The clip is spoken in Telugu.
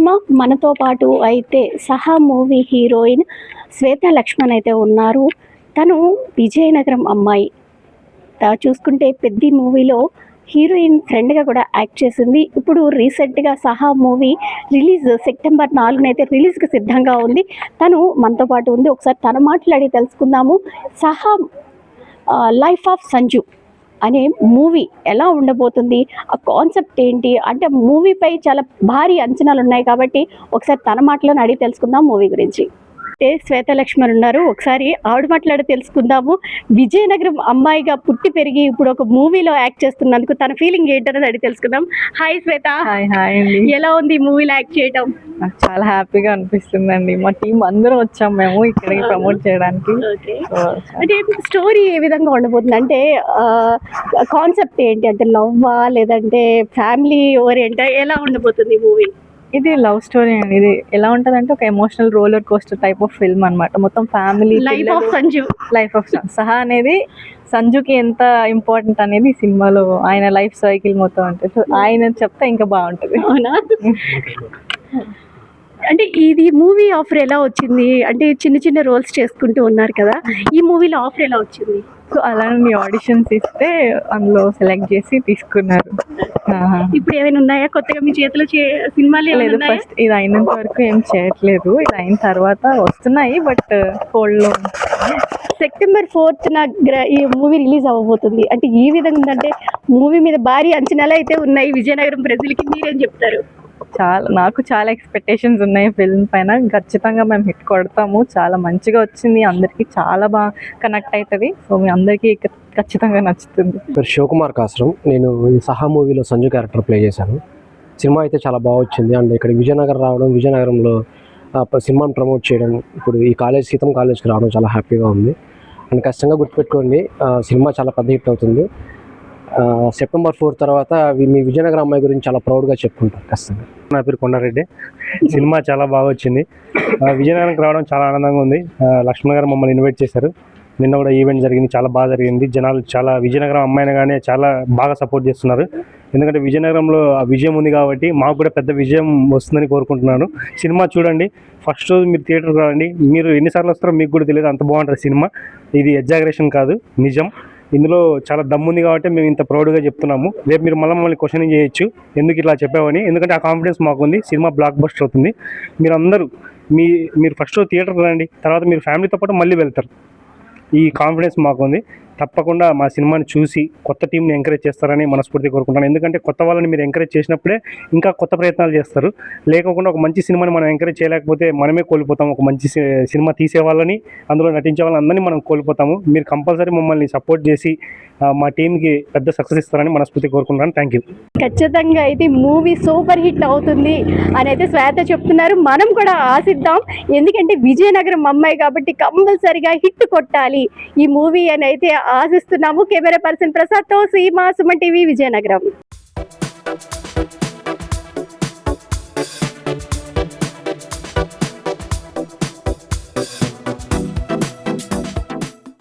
సీమ మనతో పాటు అయితే సహా మూవీ హీరోయిన్ శ్వేత లక్ష్మణ్ అయితే ఉన్నారు. తను విజయనగరం అమ్మాయి. చూసుకుంటే పెద్ది మూవీలో హీరోయిన్ ఫ్రెండ్గా కూడా యాక్ట్ చేసింది. ఇప్పుడు రీసెంట్గా సహా మూవీ రిలీజ్ సెప్టెంబర్ 4న అయితే రిలీజ్కి సిద్ధంగా ఉంది. తను మనతో పాటు ఉంది. ఒకసారి తన మాట్లాడి తెలుసుకుందాము. సహా లైఫ్ ఆఫ్ సంజు అనే మూవీ ఎలా ఉండబోతుంది, ఆ కాన్సెప్ట్ ఏంటి అంటే మూవీపై చాలా భారీ అంచనాలు ఉన్నాయి కాబట్టి ఒకసారి తన మాటలను అడిగి తెలుసుకుందాం మూవీ గురించి. శ్వేత లక్ష్మణ్ ఉన్నారు. ఒకసారి ఆవిడ మాట్లాడి తెలుసుకుందాము. విజయనగరం అమ్మాయిగా పుట్టి పెరిగి ఇప్పుడు ఒక మూవీలో యాక్ట్ చేస్తున్నందుకు తన ఫీలింగ్ ఏంటనేది అడిగి తెలుసుకుందాం. హాయ్ శ్వేత. హాయ్ అండి. ఎలా ఉంది మూవీలో యాక్ట్ చేయడం? నాకు చాలా హ్యాపీగా అనిపిస్తుందండి. మా టీం అందరం వచ్చాం మేము ఇక్కడికి ప్రమోట్ చేయడానికి. అంటే స్టోరీ ఏ విధంగా ఉండబోతుంది అంటే కాన్సెప్ట్ ఏంటి అంటే లవ్వా లేదంటే ఫ్యామిలీ ఓరియంటా ఎలా ఉండబోతుంది మూవీ? ఇది లవ్ స్టోరీ అండి. ఇది ఎలా ఉంటుంది అంటే ఒక emotional roller coaster type of film అనమాట. మొత్తం family life of Sanju. Life of సహా అనేది సంజుకి ఎంత ఇంపార్టెంట్ అనేది ఈ సినిమాలో ఆయన లైఫ్ సైకిల్ మొత్తం అంటే ఆయన చెప్తే ఇంకా బాగుంటుంది. అవునా? అంటే ఇది మూవీ ఆఫర్ ఎలా వచ్చింది అంటే చిన్న చిన్న రోల్స్ చేసుకుంటూ ఉన్నారు కదా, ఈ మూవీలో ఆఫర్ ఎలా వచ్చింది? సో అలాంటి ఆడిషన్స్ ఇస్తే అందులో సెలెక్ట్ చేసి తీసుకున్నారు. ఇప్పుడు ఏమైనా ఉన్నాయా కొత్తగా మీ చేతిలో సినిమాలు? లేదు, ఫస్ట్ ఇది అయినంత వరకు ఏం చేయట్లేదు. ఇది అయిన తర్వాత వస్తున్నాయి బట్ హోల్డ్ లో. సెప్టెంబర్ 4న ఈ మూవీ రిలీజ్ అవ్వబోతుంది. అంటే ఈ విధంగా ఉందంటే మూవీ మీద భారీ అంచనాలు అయితే ఉన్నాయి విజయనగరం ప్రజలకి. మీరేం చెప్తారు? నాకు చాలా ఎక్స్పెక్టేషన్స్ ఉన్నాయి ఫిల్మ్ పైన. ఖచ్చితంగా మేము హిట్ కొడతాము. చాలా మంచిగా వచ్చింది, అందరికీ చాలా బాగా కనెక్ట్ అవుతుంది. సో మీ అందరికీ ఖచ్చితంగా నచ్చుతుంది. శివకుమార్ కాసరం. నేను ఈ సహా మూవీలో సంజు క్యారెక్టర్ ప్లే చేశాను. సినిమా అయితే చాలా బాగా వచ్చింది. అండ్ ఇక్కడ విజయనగరం రావడం, విజయనగరంలో సినిమాను ప్రమోట్ చేయడం, ఇప్పుడు ఈ సీతం కాలేజ్కి రావడం చాలా హ్యాపీగా ఉంది. అండ్ ఖచ్చితంగా గుర్తుపెట్టుకోండి, సినిమా చాలా పెద్ద హిట్ అవుతుంది. సెప్టెంబర్ 4 తర్వాత మీ విజయనగరం అమ్మాయి గురించి చాలా ప్రౌడ్గా చెప్పుకుంటారు ఖచ్చితంగా. నా పేరు కొండారెడ్డి. సినిమా చాలా బాగా వచ్చింది. విజయనగరంకి రావడం చాలా ఆనందంగా ఉంది. లక్ష్మణ్ గారు మమ్మల్ని ఇన్వైట్ చేశారు. నిన్న కూడా ఈవెంట్ జరిగింది, చాలా బాగా జరిగింది. జనాలు చాలా విజయనగరం అమ్మాయిని కానీ చాలా బాగా సపోర్ట్ చేస్తున్నారు. ఎందుకంటే విజయనగరంలో ఆ విజయం ఉంది కాబట్టి మాకు కూడా పెద్ద విజయం వస్తుందని కోరుకుంటున్నాను. సినిమా చూడండి, ఫస్ట్ రోజు మీరు థియేటర్కి రాండి. మీరు ఎన్నిసార్లు వస్తారో మీకు కూడా తెలియదు, అంత బాగుంటుంది సినిమా. ఇది ఎగ్జాగరేషన్ కాదు, నిజం. ఇందులో చాలా దమ్ముంది కాబట్టి మేము ఇంత ప్రౌడ్గా చెప్తున్నాము. రేపు మీరు మమ్మల్ని క్వశ్చనింగ్ చేయొచ్చు ఎందుకు ఇట్లా చెప్పామని, ఎందుకంటే ఆ కాన్ఫిడెన్స్ మాకుంది. సినిమా బ్లాక్ బస్టర్ అవుతుంది. మీరందరూ మీరు ఫస్ట్ థియేటర్కి రండి, తర్వాత మీరు ఫ్యామిలీతో పాటు మళ్ళీ వెళ్తారు. ఈ కాన్ఫిడెన్స్ మాకుంది. తప్పకుండా మా సినిమాని చూసి కొత్త టీంని ఎంకరేజ్ చేస్తారని మనస్ఫూర్తి కోరుకుంటాను. ఎందుకంటే కొత్త వాళ్ళని మీరు ఎంకరేజ్ చేసినప్పుడే ఇంకా కొత్త ప్రయత్నాలు చేస్తారు. లేకుండా ఒక మంచి సినిమాని మనం ఎంకరేజ్ చేయలేకపోతే మనమే కోల్పోతాము. ఒక మంచి సినిమా తీసే వాళ్ళని, అందులో నటించే వాళ్ళని అందరినీ మనం కోల్పోతాము. మీరు కంపల్సరీ మమ్మల్ని సపోర్ట్ చేసి మా టీంకి పెద్ద సక్సెస్ ఇస్తారని మనస్ఫూర్తి కోరుకుంటున్నాను. Thank you. ఖచ్చితంగా అయితే మూవీ సూపర్ హిట్ అవుతుంది అని అయితే శ్వేత చెప్తున్నారు. మనం కూడా ఆశిద్దాం. ఎందుకంటే విజయనగరం అమ్మాయి కాబట్టి కంపల్సరిగా హిట్ కొట్టాలి ఈ మూవీ అని అయితే ఆశిస్తున్నాము. కెమెరా పర్సన్ ప్రసాద్తో సీమ, సుమన్ టీవీ, విజయనగరం.